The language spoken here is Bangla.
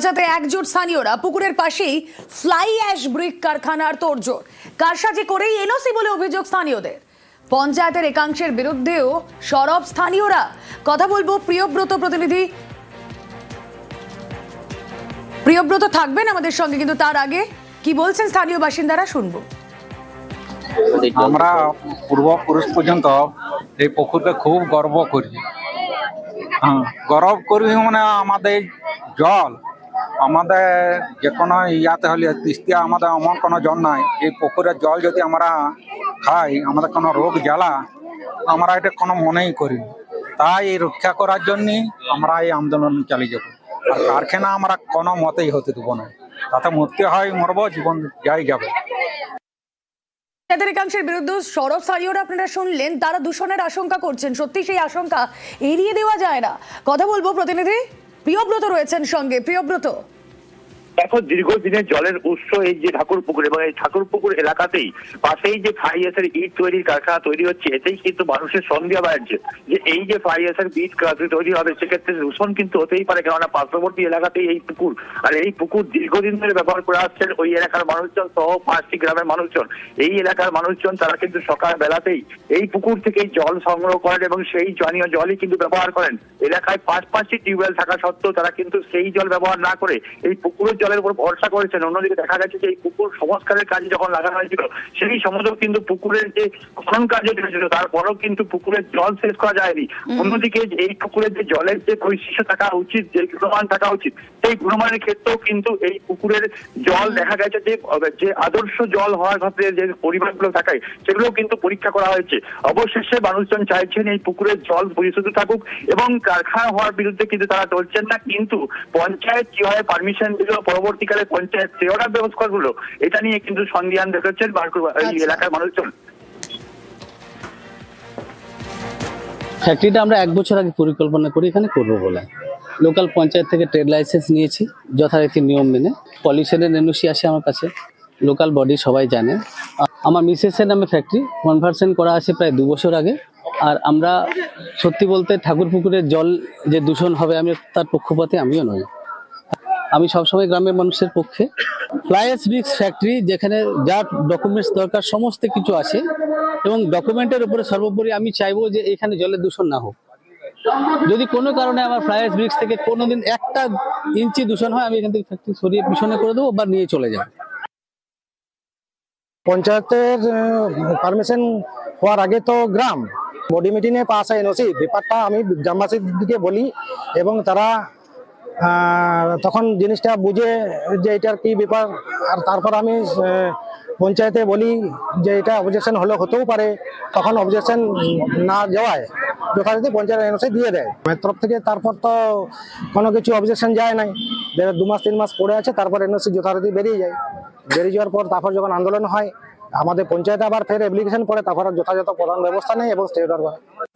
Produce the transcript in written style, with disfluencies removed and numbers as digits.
যাতে একজোট স্থানীয়রা পুকুরের পাশেই ফ্লাই অ্যাশ ব্রিক কারখানার তোড়জোড় কারসাজি করেই এনওসি বলে অভিযোগ স্থানীয়দের। পঞ্চায়েতের একাংশের বিরুদ্ধেও সরব স্থানীয়রা। কথা বলবো প্রিয়ব্রত প্রতিনিধি প্রিয়ব্রত থাকবেন আমাদের সঙ্গে, কিন্তু তার আগে কি বলছেন স্থানীয় বাসিন্দারা শুনবো। আমরা পূর্বপুরুষ পর্যন্ত এই পুকুরকে খুব গর্ব করি। গর্ব করি মানে আমাদের জল, আমাদের যে কোনো ইয়াতে হলে তিস্তিয়া আমাদের এমন কোনো জল নাই। এই পুকুরের জল যদি আমরা খাই আমাদের কোনো রোগ জ্বালা আমরা এটা কোনো মনেই করি। তাই এই রক্ষা করার জন্যই আমরা এই আন্দোলন চালিয়ে যাব। আর কারখানা আমরা কোনো মতেই হতে দেবো না। তাতে মরতে হয় মরবো, জীবন যাই যাবে। একাংশের বিরুদ্ধে সরব স্থানীয়রা আপনারা শুনলেন, তারা দূষণের আশঙ্কা করছেন। সত্যি সেই আশঙ্কা এড়িয়ে দেওয়া যায় না। কথা বলবো প্রতিনিধি প্রিয়ব্রত রয়েছেন সঙ্গে। প্রিয়ব্রত, দেখো, দীর্ঘদিনের জলের উৎস এই যে ঠাকুরপুকুর এবং এই ঠাকুরপুকুর এলাকাতেই পাশেই যে ফ্লাই অ্যাশের ইট তৈরির কারখানা তৈরি হচ্ছে, এতেই কিন্তু মানুষের সন্দেহ বাড়ছে যে এই যে ফ্লাই অ্যাশের ইট তৈরি হবে সেক্ষেত্রে দূষণ কিন্তু হতেই পারে, কেননা পার্শ্ববর্তী এলাকাতেই এই পুকুর। আর এই পুকুর দীর্ঘদিন ধরে ব্যবহার করে আসছেন ওই এলাকার মানুষজন সহ 5টি গ্রামের মানুষজন। এই এলাকার মানুষজন তারা কিন্তু সকাল বেলাতেই এই পুকুর থেকেই জল সংগ্রহ করেন এবং সেই পানীয় জলই কিন্তু ব্যবহার করেন। এলাকায় 5টি টিউবওয়েল থাকা সত্ত্বেও তারা কিন্তু সেই জল ব্যবহার না করে এই পুকুরের জলের উপর ভরসা করেছেন। অন্যদিকে দেখা গেছে যে এই পুকুর সংস্কারের কাজে যখন লাগানো হয়েছিল সেই সময় কিন্তু পুকুরের যে খনন কার্য চলেছিল তারপরেও কিন্তু পুকুরের জল শেষ করা যায়নি। অন্যদিকে এই পুকুরের যে জলের যে বৈশিষ্ট্য থাকা উচিত, যে গুণমান থাকা উচিত, সেই গুণমানের ক্ষেত্রেও কিন্তু এই পুকুরের জল দেখা গেছে যে আদর্শ জল হওয়ার ক্ষেত্রে যে পরিমাণগুলো থাকায় সেগুলো কিন্তু পরীক্ষা করা হয়েছে। অবশেষে মানুষজন চাইছেন এই পুকুরের জল পরিশুদ্ধ থাকুক এবং কারখানা হওয়ার বিরুদ্ধে কিন্তু তারা চলছেন না। কিন্তু পঞ্চায়েত কিভাবে পারমিশন দিল, পরবর্তীকালে পঞ্চায়েত সেওয়ার ব্যবস্থা গুলো, এটা নিয়ে কিন্তু সন্দিহান দেখাচ্ছেন এই এলাকার মানুষজন। ফ্যাক্টরিটা আমরা 1 বছর আগে পরিকল্পনা করি এখানে করবো বলে। লোকাল পঞ্চায়েত থেকে ট্রেড লাইসেন্স নিয়েছি যথারীতি নিয়ম মেনে। পলিউশনের এনওসি আসে আমার কাছে, লোকাল বডি সবাই জানে। আমার মিসেসের নামে ফ্যাক্টরি কনভার্সন করা আছে প্রায় 2 বছর আগে। আর আমরা সত্যি বলতে ঠাকুরপুকুরের জল যে দূষণ হবে আমি তার পক্ষপাতে আমিও নই। আমি সবসময় গ্রামের মানুষের পক্ষে। ফ্লাই অ্যাশ ব্রিক্স ফ্যাক্টরি যেখানে যা ডকুমেন্টস দরকার সমস্ত কিছু আছে এবং ডকুমেন্টের উপরে সর্বোপরি আমি চাইবো যে এখানে জলের দূষণ না হোক। যদি কোনো কারণে আমার ফ্লাই অ্যাশ ব্রিক্স থেকে কোনোদিন 1 ইঞ্চি দূষণ হয় আমি এখান থেকে ফ্যাক্টরি সরিয়ে পিছনে করে দেবো বা নিয়ে চলে যাবো। পঞ্চায়েতের পারমিশন হওয়ার আগে তো গ্রাম বডি মিটিংয়ে পাস হয় এনওসি ব্যাপারটা আমি গ্রামবাসীর দিকে বলি এবং তারা তখন জিনিসটা বুঝে যে এটার কি ব্যাপার। আর তারপর আমি পঞ্চায়েতে বলি যে এটা অবজেকশন হলে হতেও পারে, তখন অবজেকশন না যাওয়ায় যথারীতি পঞ্চায়েত এনওসি দিয়ে দেয় তরফ থেকে। তারপর তো কোনো কিছু অবজেকশন যায় নাই, 2 মাস 3 মাস পড়ে আছে, তারপর এনওসি যথারীতি বেরিয়ে যায়। বেরিয়ে যাওয়ার পর তারপর যখন আন্দোলন হয় আমাদের পঞ্চায়েতে আবার ফের অ্যাপ্লিকেশন পড়ে, তারপর যথাযথ প্রধান ব্যবস্থা নেই এবং স্টে অর্ডার করে।